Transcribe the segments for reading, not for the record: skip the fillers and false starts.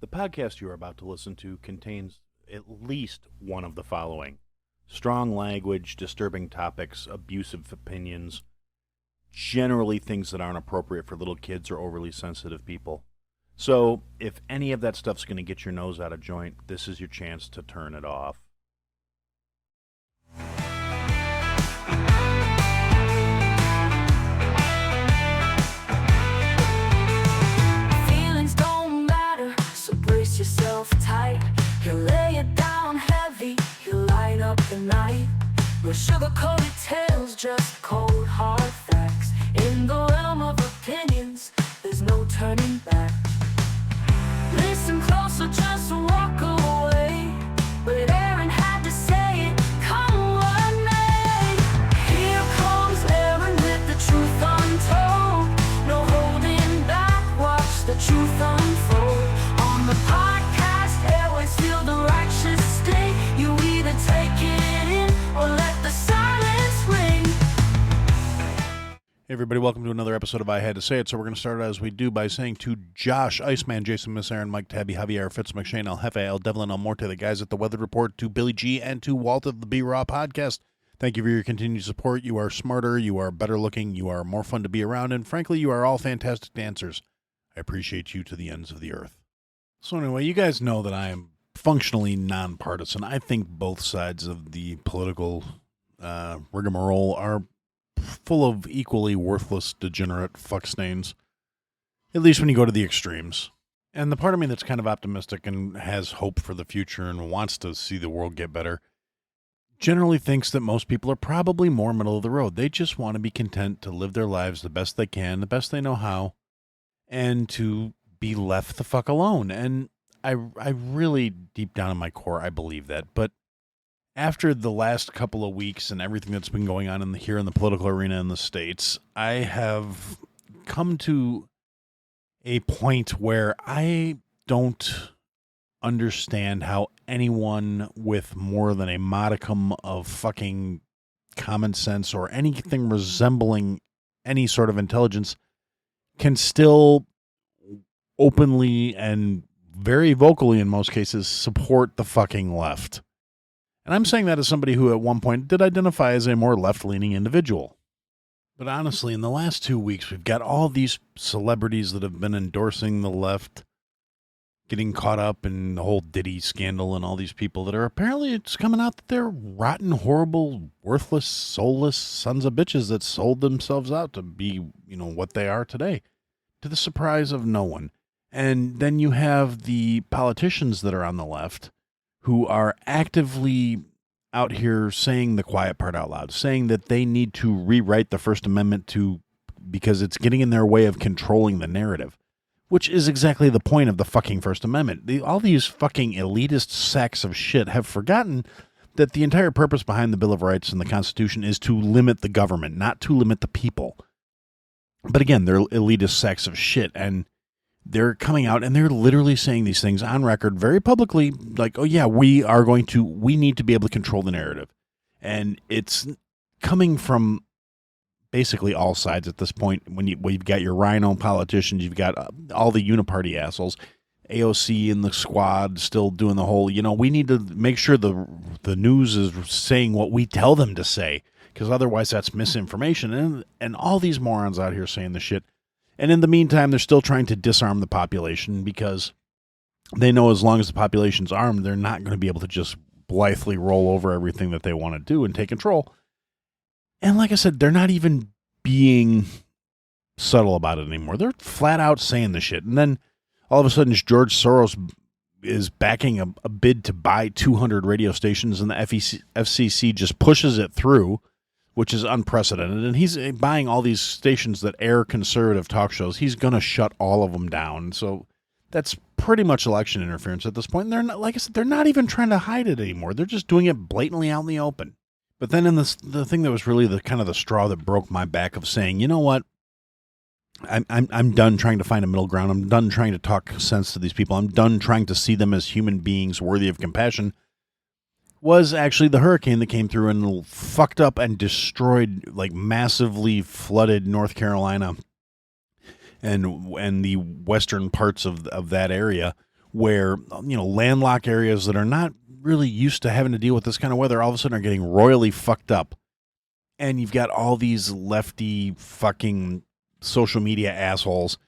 The podcast you are about to listen to contains at least one of the following: strong language, disturbing topics, abusive opinions, generally things that aren't appropriate for little kids or overly sensitive people. So, if any of that stuff's going to get your nose out of joint, this is your chance to turn it off. Feelings don't matter, so brace yourself tight. He'll lay it down heavy, he'll light up the night. No sugar-coated tales, just cold hard facts. In the realm of opinions, there's no turning back. Listen close or just walk away. But Aaron had to say it, come what may. Here comes Aaron with the truth untold. No holding back, watch the truth unfold. On the podcast, airways feel the righteous sting. You either take it in or let the silence ring. Hey everybody, welcome to another episode of I Had to Say It. So we're going to start as we do by saying to Josh, Iceman, Jason, Miss Aaron, Mike, Tabby, Javier, Fitz, McShane, El Jefe, El Devlin, El Morte, the guys at the Weather Report, to Billy G, and to Walt of the B-Raw Podcast. Thank you for your continued support. You are smarter, you are better looking, you are more fun to be around, and frankly, you are all fantastic dancers. I appreciate you to the ends of the earth. So anyway, you guys know that I am functionally nonpartisan. I think both sides of the political rigmarole are full of equally worthless, degenerate fuckstains, at least when you go to the extremes. And the part of me that's kind of optimistic and has hope for the future and wants to see the world get better generally thinks that most people are probably more middle of the road. They just want to be content to live their lives the best they can, the best they know how, and to be left the fuck alone. And I really, deep down in my core, I believe that. But after the last couple of weeks and everything that's been going on here in the political arena in the States, I have come to a point where I don't understand how anyone with more than a modicum of fucking common sense or anything resembling any sort of intelligence can still openly and very vocally in most cases support the fucking left. And I'm saying that as somebody who at one point did identify as a more left-leaning individual. But honestly, in the last 2 weeks, we've got all these celebrities that have been endorsing the left, getting caught up in the whole Diddy scandal, and all these people that are apparently, it's coming out that they're rotten, horrible, worthless, soulless sons of bitches that sold themselves out to be, what they are today, to the surprise of no one. And then you have the politicians that are on the left who are actively out here saying the quiet part out loud, saying that they need to rewrite the First Amendment because it's getting in their way of controlling the narrative, which is exactly the point of the fucking First Amendment. All these fucking elitist sacks of shit have forgotten that the entire purpose behind the Bill of Rights and the Constitution is to limit the government, not to limit the people. But again, they're elitist sacks of shit, and they're coming out and they're literally saying these things on record very publicly, like, oh yeah, we need to be able to control the narrative. And it's coming from basically all sides at this point. When you've got your rhino politicians, you've got all the uniparty assholes, AOC and the squad still doing the whole, we need to make sure the news is saying what we tell them to say, because otherwise that's misinformation. And all these morons out here saying the shit. And in the meantime, they're still trying to disarm the population because they know as long as the population's armed, they're not going to be able to just blithely roll over everything that they want to do and take control. And like I said, they're not even being subtle about it anymore. They're flat out saying the shit. And then all of a sudden, George Soros is backing a bid to buy 200 radio stations, and the FCC just pushes it through, which is unprecedented. And he's buying all these stations that air conservative talk shows. He's going to shut all of them down. So that's pretty much election interference at this point. And they're not, like I said, they're not even trying to hide it anymore. They're just doing it blatantly out in the open. But then in the thing that was really the kind of the straw that broke my back of saying, you know what? I'm done trying to find a middle ground. I'm done trying to talk sense to these people. I'm done trying to see them as human beings worthy of compassion. Was actually the hurricane that came through and fucked up and destroyed, like, massively flooded North Carolina and the western parts of that area where, landlocked areas that are not really used to having to deal with this kind of weather all of a sudden are getting royally fucked up. And you've got all these lefty fucking social media assholes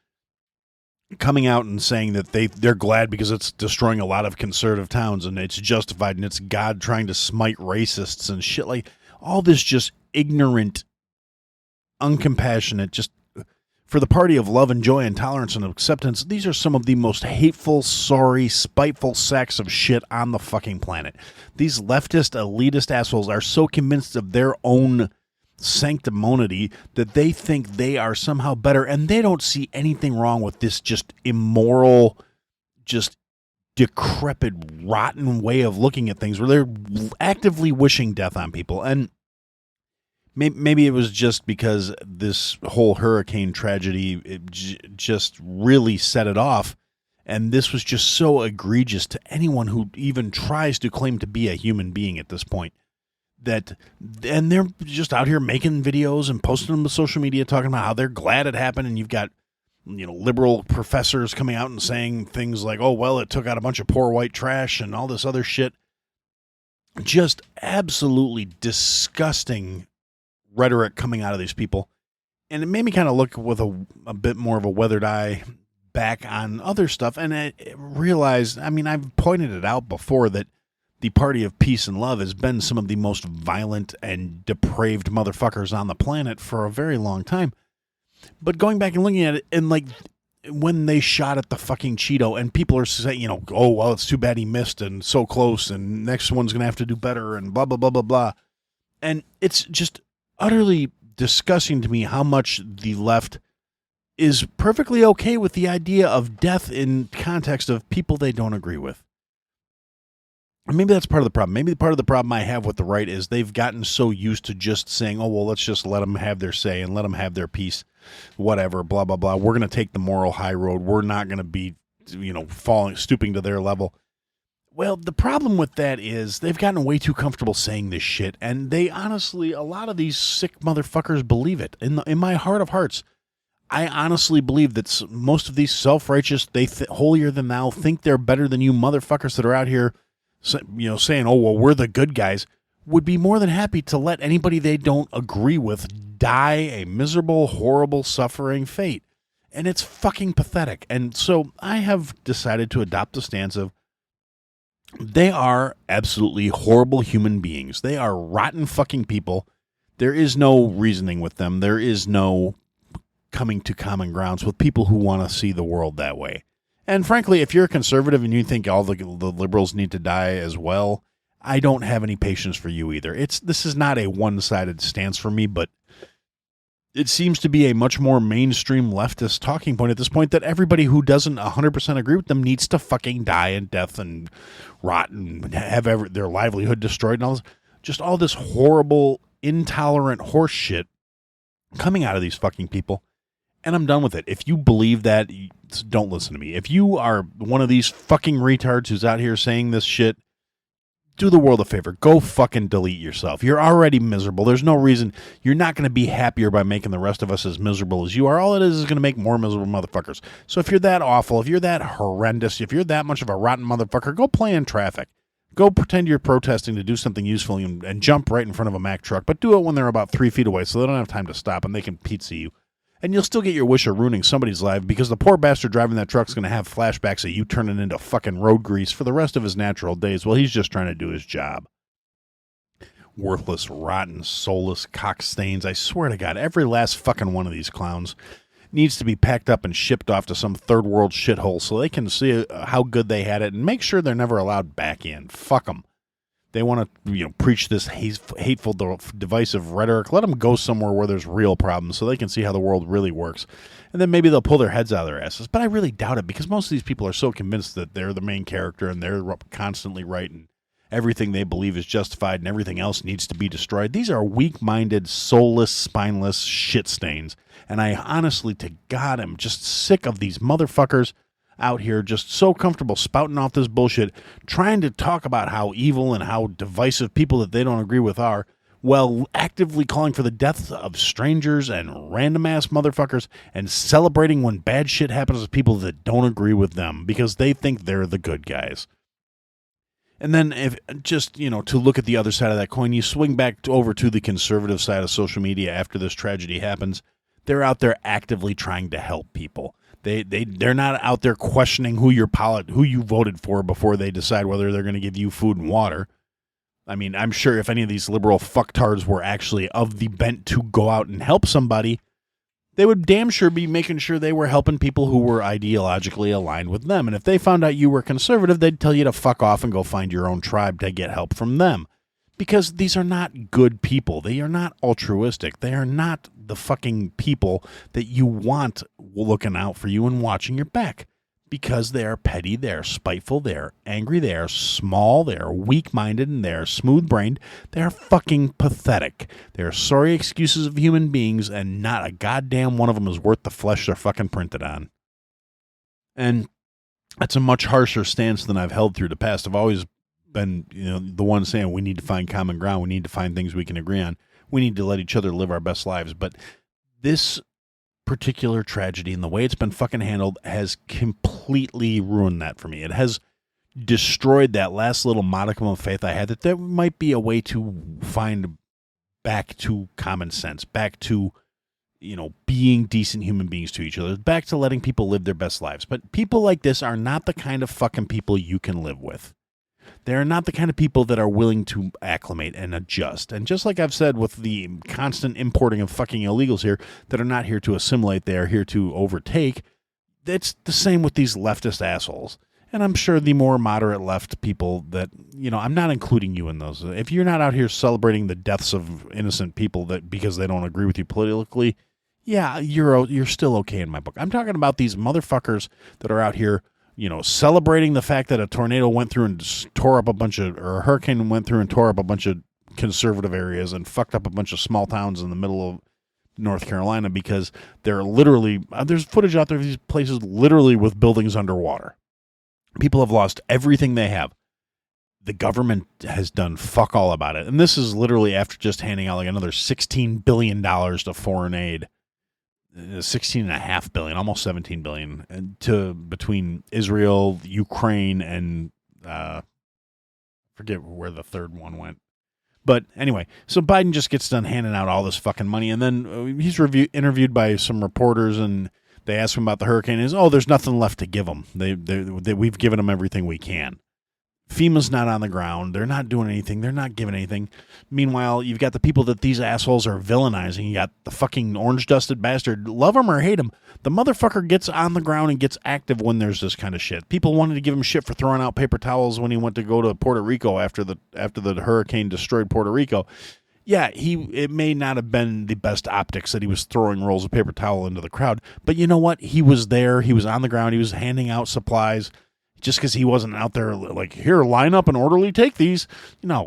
coming out and saying that they're glad because it's destroying a lot of conservative towns and it's justified and it's God trying to smite racists and shit, like all this just ignorant, uncompassionate, just for the party of love and joy and tolerance and acceptance. These are some of the most hateful, sorry, spiteful sacks of shit on the fucking planet. These leftist, elitist assholes are so convinced of their own sanctimonity that they think they are somehow better, and they don't see anything wrong with this just immoral, just decrepit, rotten way of looking at things where they're actively wishing death on people. And maybe it was just because this whole hurricane tragedy just really set it off, and this was just so egregious to anyone who even tries to claim to be a human being at this point. And they're just out here making videos and posting them to social media talking about how they're glad it happened, and you've got liberal professors coming out and saying things like, oh, well, it took out a bunch of poor white trash and all this other shit. Just absolutely disgusting rhetoric coming out of these people. And it made me kind of look with a bit more of a weathered eye back on other stuff, and I realized, I've pointed it out before, that the party of peace and love has been some of the most violent and depraved motherfuckers on the planet for a very long time. But going back and looking at it, and like when they shot at the fucking Cheeto, and people are saying, oh, well, it's too bad he missed and so close, and next one's going to have to do better, and blah, blah, blah, blah, blah. And it's just utterly disgusting to me how much the left is perfectly okay with the idea of death in context of people they don't agree with. Maybe that's part of the problem. Maybe part of the problem I have with the right is they've gotten so used to just saying, oh, well, let's just let them have their say and let them have their piece, whatever, blah, blah, blah. We're going to take the moral high road. We're not going to be, stooping to their level. Well, the problem with that is they've gotten way too comfortable saying this shit, and they honestly, a lot of these sick motherfuckers believe it. In my heart of hearts, I honestly believe that most of these self-righteous, holier than thou, think they're better than you motherfuckers that are out here saying, oh, well, we're the good guys, would be more than happy to let anybody they don't agree with die a miserable, horrible, suffering fate. And it's fucking pathetic. And so I have decided to adopt the stance of they are absolutely horrible human beings. They are rotten fucking people. There is no reasoning with them. There is no coming to common grounds with people who want to see the world that way. And frankly, if you're a conservative and you think all the liberals need to die as well, I don't have any patience for you either. This is not a one-sided stance for me, but it seems to be a much more mainstream leftist talking point at this point that everybody who doesn't 100% agree with them needs to fucking die in death and rot and have their livelihood destroyed and all this, just all this horrible, intolerant horse shit coming out of these fucking people. And I'm done with it. If you believe that, don't listen to me. If you are one of these fucking retards who's out here saying this shit, do the world a favor. Go fucking delete yourself. You're already miserable. There's no reason. You're not going to be happier by making the rest of us as miserable as you are. All it is going to make more miserable motherfuckers. So if you're that awful, if you're that horrendous, if you're that much of a rotten motherfucker, go play in traffic. Go pretend you're protesting to do something useful and jump right in front of a Mack truck. But do it when they're about 3 feet away so they don't have time to stop and they can pizza you. And you'll still get your wish of ruining somebody's life because the poor bastard driving that truck's going to have flashbacks of you turning into fucking road grease for the rest of his natural days while he's just trying to do his job. Worthless, rotten, soulless cock stains. I swear to God, every last fucking one of these clowns needs to be packed up and shipped off to some third world shithole so they can see how good they had it and make sure they're never allowed back in. Fuck them. They want to, preach this hateful, divisive rhetoric. Let them go somewhere where there's real problems so they can see how the world really works. And then maybe they'll pull their heads out of their asses. But I really doubt it because most of these people are so convinced that they're the main character and they're constantly right and everything they believe is justified and everything else needs to be destroyed. These are weak-minded, soulless, spineless shit stains. And I honestly, to God, am just sick of these motherfuckers out here just so comfortable spouting off this bullshit, trying to talk about how evil and how divisive people that they don't agree with are, while actively calling for the deaths of strangers and random ass motherfuckers and celebrating when bad shit happens to people that don't agree with them because they think they're the good guys. And then if just, to look at the other side of that coin, you swing back over to the conservative side of social media after this tragedy happens. They're out there actively trying to help people. They're not out there questioning who you voted for before they decide whether they're going to give you food and water. I mean, I'm sure if any of these liberal fucktards were actually of the bent to go out and help somebody, they would damn sure be making sure they were helping people who were ideologically aligned with them. And if they found out you were conservative, they'd tell you to fuck off and go find your own tribe to get help from them. Because these are not good people. They are not altruistic. They are not the fucking people that you want looking out for you and watching your back. Because they are petty, they are spiteful, they are angry, they are small, they are weak-minded, and they are smooth-brained. They are fucking pathetic. They are sorry excuses of human beings, and not a goddamn one of them is worth the flesh they're fucking printed on. And that's a much harsher stance than I've held through the past. I've always been, the one saying we need to find common ground. We need to find things we can agree on. We need to let each other live our best lives. But this particular tragedy and the way it's been fucking handled has completely ruined that for me. It has destroyed that last little modicum of faith I had that there might be a way to find back to common sense, back to, being decent human beings to each other, back to letting people live their best lives. But people like this are not the kind of fucking people you can live with. They're not the kind of people that are willing to acclimate and adjust. And just like I've said with the constant importing of fucking illegals here that are not here to assimilate, they are here to overtake, it's the same with these leftist assholes. And I'm sure the more moderate left people that, I'm not including you in those. If you're not out here celebrating the deaths of innocent people that because they don't agree with you politically, yeah, you're still okay in my book. I'm talking about these motherfuckers that are out here celebrating the fact that a tornado went through and tore up or a hurricane went through and tore up a bunch of conservative areas and fucked up a bunch of small towns in the middle of North Carolina because they're literally, there's footage out there of these places literally with buildings underwater. People have lost everything they have. The government has done fuck all about it. And this is literally after just handing out like another $16 billion to foreign aid. 16.5 billion, almost 17 billion to between Israel, Ukraine, and forget where the third one went. But anyway, so Biden just gets done handing out all this fucking money, and then he's interviewed by some reporters, and they ask him about the hurricane. And there's nothing left to give them. We've given them everything we can. FEMA's not on the ground. They're not doing anything. They're not giving anything. Meanwhile, you've got the people that these assholes are villainizing. You got the fucking orange-dusted bastard. Love him or hate him, the motherfucker gets on the ground and gets active when there's this kind of shit. People wanted to give him shit for throwing out paper towels when he went to go to Puerto Rico after the hurricane destroyed Puerto Rico. Yeah, it may not have been the best optics that he was throwing rolls of paper towel into the crowd, but you know what? He was there. He was on the ground. He was handing out supplies. Just because he wasn't out there like, here, line up and orderly take these.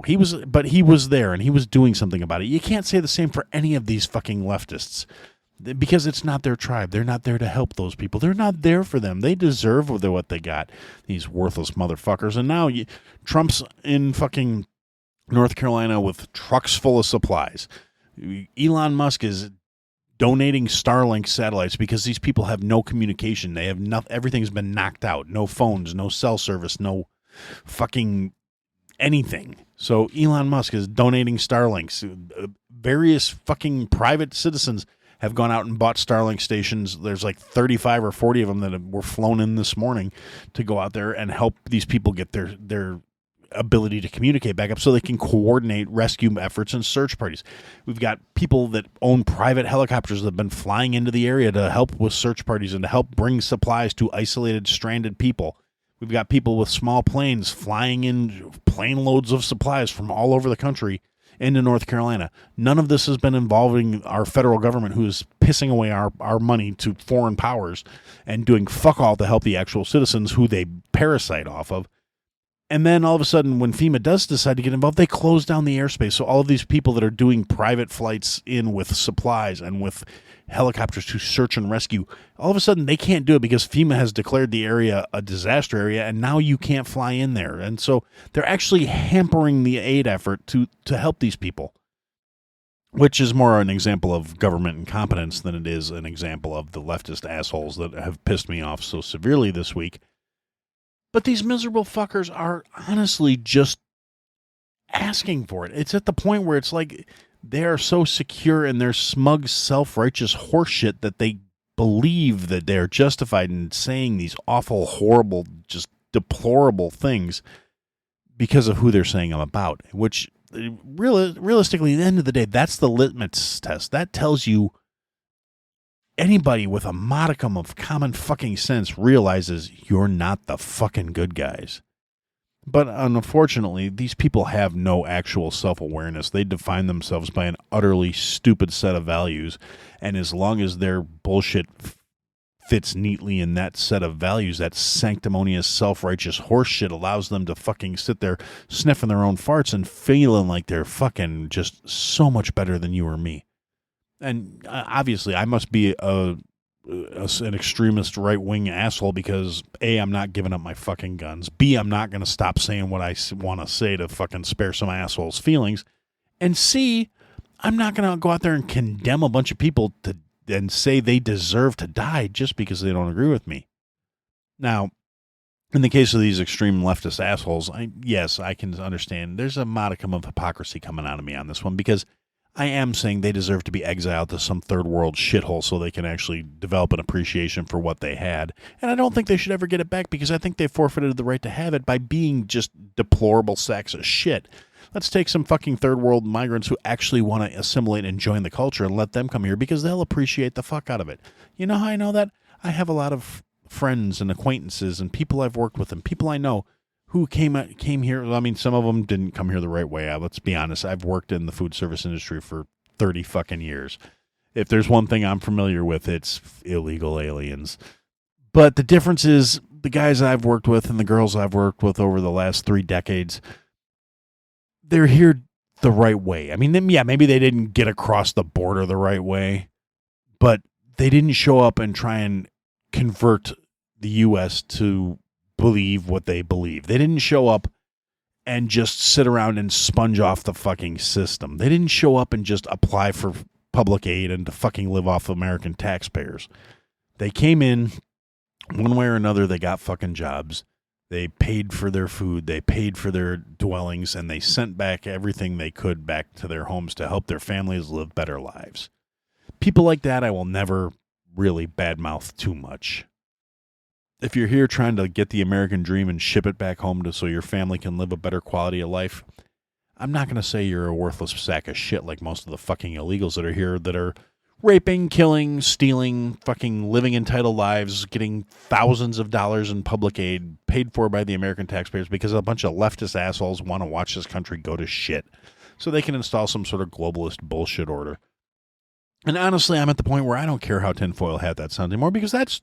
He was there and he was doing something about it. You can't say the same for any of these fucking leftists because it's not their tribe. They're not there to help those people. They're not there for them. They deserve what they got, these worthless motherfuckers. And now Trump's in fucking North Carolina with trucks full of supplies. Elon Musk is donating Starlink satellites because these people have no communication. They have everything's been knocked out. No phones, no cell service, no fucking anything. So Elon Musk is donating Starlinks. Various fucking private citizens have gone out and bought Starlink stations. There's like 35 or 40 of them that were flown in this morning to go out there and help these people get their ability to communicate back up so they can coordinate rescue efforts and search parties. We've got people that own private helicopters that have been flying into the area to help with search parties and to help bring supplies to isolated, stranded people. We've got people with small planes flying in plane loads of supplies from all over the country into North Carolina. None of this has been involving our federal government, who is pissing away our money to foreign powers and doing fuck all to help the actual citizens who they parasite off of. And then all of a sudden, when FEMA does decide to get involved, they close down the airspace. So all of these people that are doing private flights in with supplies and with helicopters to search and rescue, all of a sudden they can't do it because FEMA has declared the area a disaster area, and now you can't fly in there. And so they're actually hampering the aid effort to help these people. which is more an example of government incompetence than it is an example of the leftist assholes that have pissed me off so severely this week. But these miserable fuckers are honestly just asking for it. It's at the point where it's like they are so secure in their smug, self-righteous horseshit that they believe that they're justified in saying these awful, horrible, just deplorable things because of who they're saying them about, which realistically, at the end of the day, that's the litmus test. That tells you anybody with a modicum of common fucking sense realizes you're not the fucking good guys. But unfortunately, these people have no actual self-awareness. They define themselves by an utterly stupid set of values, and as long as their bullshit fits neatly in that set of values, that sanctimonious, self-righteous horseshit allows them to fucking sit there sniffing their own farts and feeling like they're fucking just so much better than you or me. And obviously, I must be an extremist right-wing asshole because A, I'm not giving up my fucking guns. B, I'm not going to stop saying what I want to say to fucking spare some assholes' feelings. And C, I'm not going to go out there and condemn a bunch of people and say they deserve to die just because they don't agree with me. Now, in the case of these extreme leftist assholes, yes, I can understand there's a modicum of hypocrisy coming out of me on this one because I am saying they deserve to be exiled to some third world shithole so they can actually develop an appreciation for what they had. And I don't think they should ever get it back because I think they forfeited the right to have it by being just deplorable sacks of shit. Let's take some fucking third world migrants who actually want to assimilate and join the culture and let them come here because they'll appreciate the fuck out of it. You know how I know that? I have a lot of friends and acquaintances and people I've worked with and people I know who came here. I mean, some of them didn't come here the right way. Let's be honest. I've worked in the food service industry for 30 fucking years. If there's one thing I'm familiar with, it's illegal aliens. But the difference is the guys I've worked with and the girls I've worked with over the last 3 decades, they're here the right way. I mean, yeah, maybe they didn't get across the border the right way, but they didn't show up and try and convert the U.S. to believe what they believe. They didn't show up and just sit around and sponge off the fucking system. They didn't show up and just apply for public aid and to fucking live off American taxpayers. They came in one way or another. They got fucking jobs. They paid for their food, they paid for their dwellings, and they sent back everything they could back to their homes to help their families live better lives. People like that I will never really badmouth too much. If you're here trying to get the American dream and ship it back home so your family can live a better quality of life, I'm not going to say you're a worthless sack of shit like most of the fucking illegals that are here that are raping, killing, stealing, fucking living entitled lives, getting thousands of dollars in public aid paid for by the American taxpayers because a bunch of leftist assholes want to watch this country go to shit so they can install some sort of globalist bullshit order. And honestly, I'm at the point where I don't care how tinfoil hat that sounds anymore because that's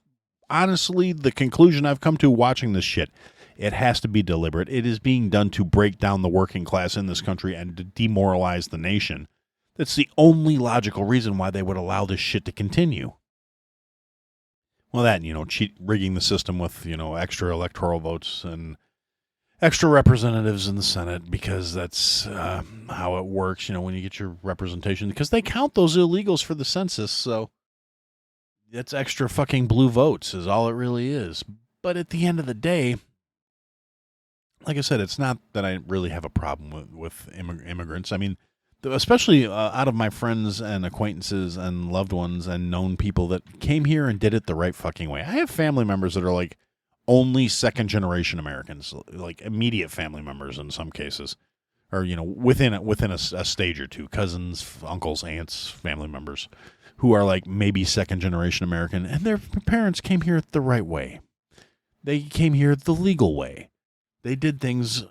honestly the conclusion I've come to watching this shit. It has to be deliberate. It is being done to break down the working class in this country and to demoralize the nation. That's the only logical reason why they would allow this shit to continue. Well, that, rigging the system with, extra electoral votes and extra representatives in the Senate because that's how it works, when you get your representation. Because they count those illegals for the census, so that's extra fucking blue votes is all it really is. But at the end of the day, like I said, it's not that I really have a problem with immigrants. I mean, especially out of my friends and acquaintances and loved ones and known people that came here and did it the right fucking way. I have family members that are like only second generation Americans, like immediate family members in some cases, or, within a stage or two, cousins, uncles, aunts, family members who are like maybe second generation American. And their parents came here the right way. They came here the legal way. They did things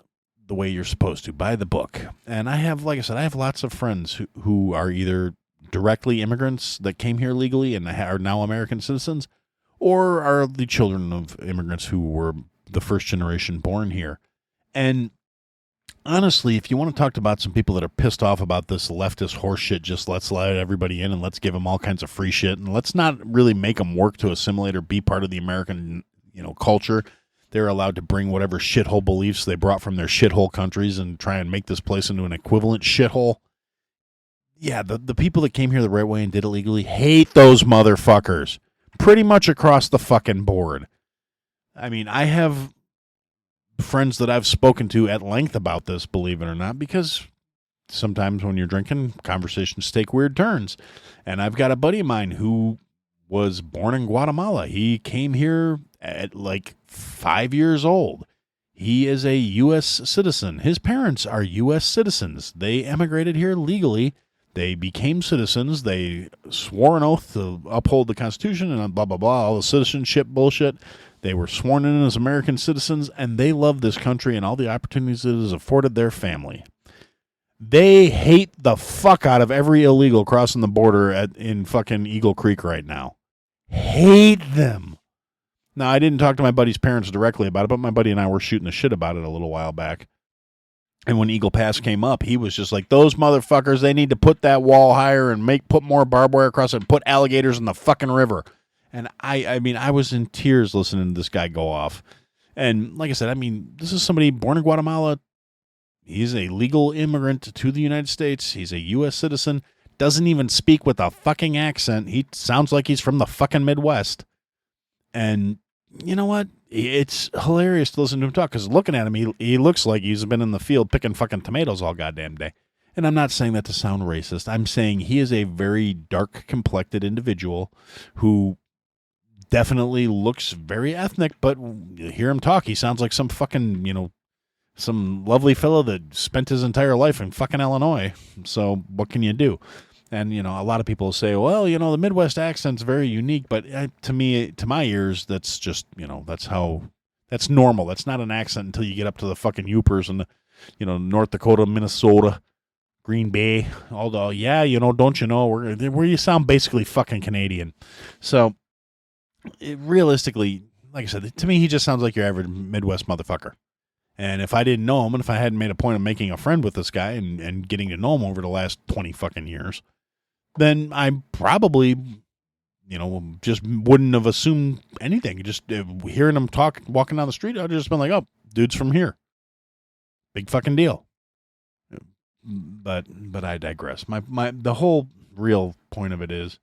the way you're supposed to, by the book. And I have, like I said, I have lots of friends who are either directly immigrants that came here legally and are now American citizens, or are the children of immigrants who were the first generation born here. And honestly, if you want to talk about some people that are pissed off about this leftist horseshit, just let's let everybody in and let's give them all kinds of free shit and let's not really make them work to assimilate or be part of the American, culture. They're allowed to bring whatever shithole beliefs they brought from their shithole countries and try and make this place into an equivalent shithole. yeah, the people that came here the right way and did it legally hate those motherfuckers pretty much across the fucking board. I mean, I have friends that I've spoken to at length about this, believe it or not, because sometimes when you're drinking, conversations take weird turns. And I've got a buddy of mine who was born in Guatemala. He came here at like 5 years old. He is a U.S. citizen. His parents are U.S. citizens. They emigrated here legally. They became citizens. They swore an oath to uphold the Constitution and blah, blah, blah, all the citizenship bullshit. They were sworn in as American citizens, and they love this country and all the opportunities it has afforded their family. They hate the fuck out of every illegal crossing the border in fucking Eagle Creek right now. Hate them. Now, I didn't talk to my buddy's parents directly about it, but my buddy and I were shooting the shit about it a little while back. And when Eagle Pass came up, he was just like, those motherfuckers, they need to put that wall higher and put more barbed wire across it and put alligators in the fucking river. And I mean, I was in tears listening to this guy go off. And like I said, I mean, this is somebody born in Guatemala. He's a legal immigrant to the United States. He's a U.S. citizen. Doesn't even speak with a fucking accent. He sounds like he's from the fucking Midwest. And you know what? It's hilarious to listen to him talk, because looking at him, he looks like he's been in the field picking fucking tomatoes all goddamn day. And I'm not saying that to sound racist. I'm saying he is a very dark-complected individual who definitely looks very ethnic, but you hear him talk, he sounds like some fucking, some lovely fellow that spent his entire life in fucking Illinois. So what can you do? And, a lot of people say, well, the Midwest accent's very unique. But to me, to my ears, that's just, that's normal. That's not an accent until you get up to the fucking Yoopers and, North Dakota, Minnesota, Green Bay. Although, yeah, don't you know, where you sound basically fucking Canadian. So, realistically, like I said, to me, he just sounds like your average Midwest motherfucker. And if I didn't know him, and if I hadn't made a point of making a friend with this guy and getting to know him over the last 20 fucking years, then I probably, just wouldn't have assumed anything. Just hearing him talk, walking down the street, I'd just been like, oh, dude's from here. Big fucking deal. But I digress. The whole real point of it is,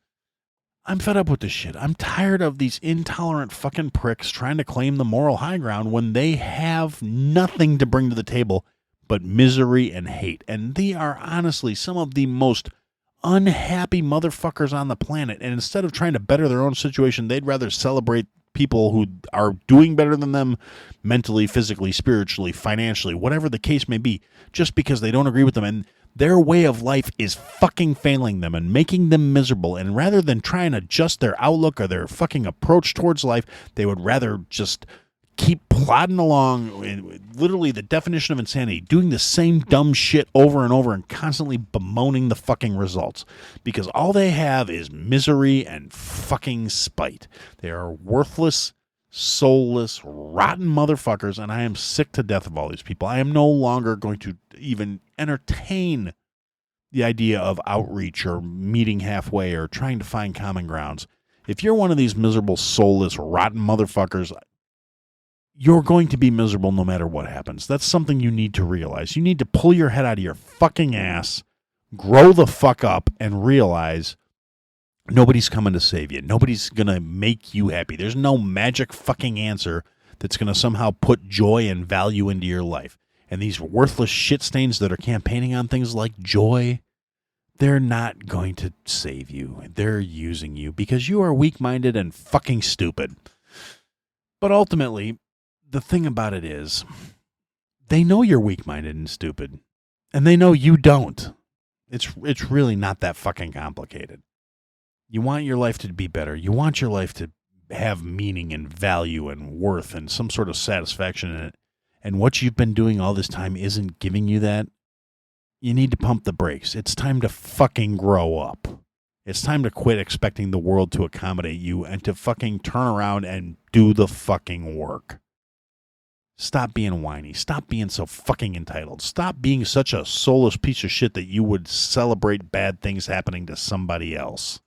I'm fed up with this shit. I'm tired of these intolerant fucking pricks trying to claim the moral high ground when they have nothing to bring to the table but misery and hate. And they are honestly some of the most unhappy motherfuckers on the planet. And instead of trying to better their own situation, they'd rather celebrate people who are doing better than them mentally, physically, spiritually, financially, whatever the case may be, just because they don't agree with them. And their way of life is fucking failing them and making them miserable. And rather than try and adjust their outlook or their fucking approach towards life, they would rather just keep plodding along, literally the definition of insanity, doing the same dumb shit over and over and constantly bemoaning the fucking results. Because all they have is misery and fucking spite. They are worthless, soulless, rotten motherfuckers, and I am sick to death of all these people. I am no longer going to even entertain the idea of outreach or meeting halfway or trying to find common grounds. If you're one of these miserable, soulless, rotten motherfuckers, you're going to be miserable no matter what happens. That's something you need to realize. You need to pull your head out of your fucking ass, grow the fuck up, and realize nobody's coming to save you. Nobody's going to make you happy. There's no magic fucking answer that's going to somehow put joy and value into your life. And these worthless shit stains that are campaigning on things like joy, they're not going to save you. They're using you because you are weak-minded and fucking stupid. But ultimately, the thing about it is, they know you're weak-minded and stupid, and they know you don't. It's really not that fucking complicated. You want your life to be better. You want your life to have meaning and value and worth and some sort of satisfaction in it. And what you've been doing all this time isn't giving you that. You need to pump the brakes. It's time to fucking grow up. It's time to quit expecting the world to accommodate you and to fucking turn around and do the fucking work. Stop being whiny. Stop being so fucking entitled. Stop being such a soulless piece of shit that you would celebrate bad things happening to somebody else.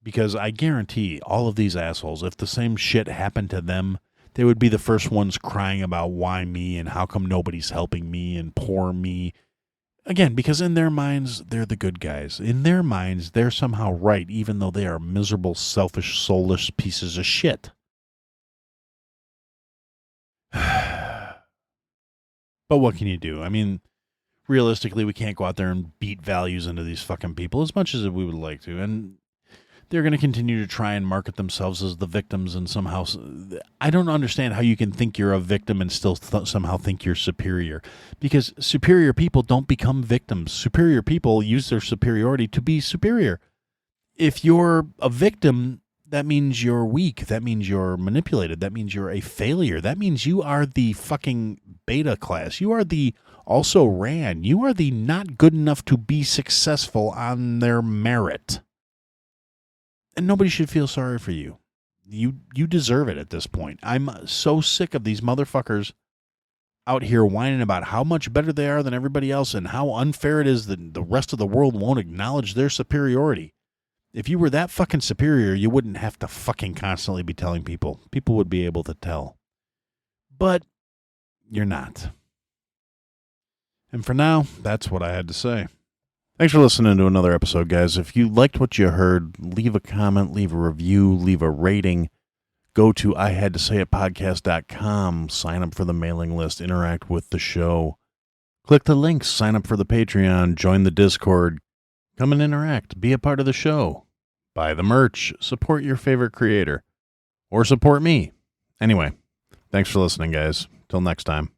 Because I guarantee all of these assholes, if the same shit happened to them, they would be the first ones crying about why me and how come nobody's helping me and poor me. Again, because in their minds, they're the good guys. In their minds, they're somehow right, even though they are miserable, selfish, soulless pieces of shit. But what can you do? I mean, realistically, we can't go out there and beat values into these fucking people as much as we would like to. And they're going to continue to try and market themselves as the victims and somehow... I don't understand how you can think you're a victim and still somehow think you're superior. Because superior people don't become victims. Superior people use their superiority to be superior. If you're a victim, that means you're weak. That means you're manipulated. That means you're a failure. That means you are the fucking beta class. You are the also ran. You are the not good enough to be successful on their merit. And nobody should feel sorry for you. You deserve it at this point. I'm so sick of these motherfuckers out here whining about how much better they are than everybody else and how unfair it is that the rest of the world won't acknowledge their superiority. If you were that fucking superior, you wouldn't have to fucking constantly be telling people. People would be able to tell. But you're not. And for now, that's what I had to say. Thanks for listening to another episode, guys. If you liked what you heard, leave a comment, leave a review, leave a rating. Go to ihadtosayitpodcast.com, sign up for the mailing list, interact with the show. Click the links, sign up for the Patreon, join the Discord. Come and interact, be a part of the show. Buy the merch, support your favorite creator. Or support me. Anyway, thanks for listening, guys. Till next time.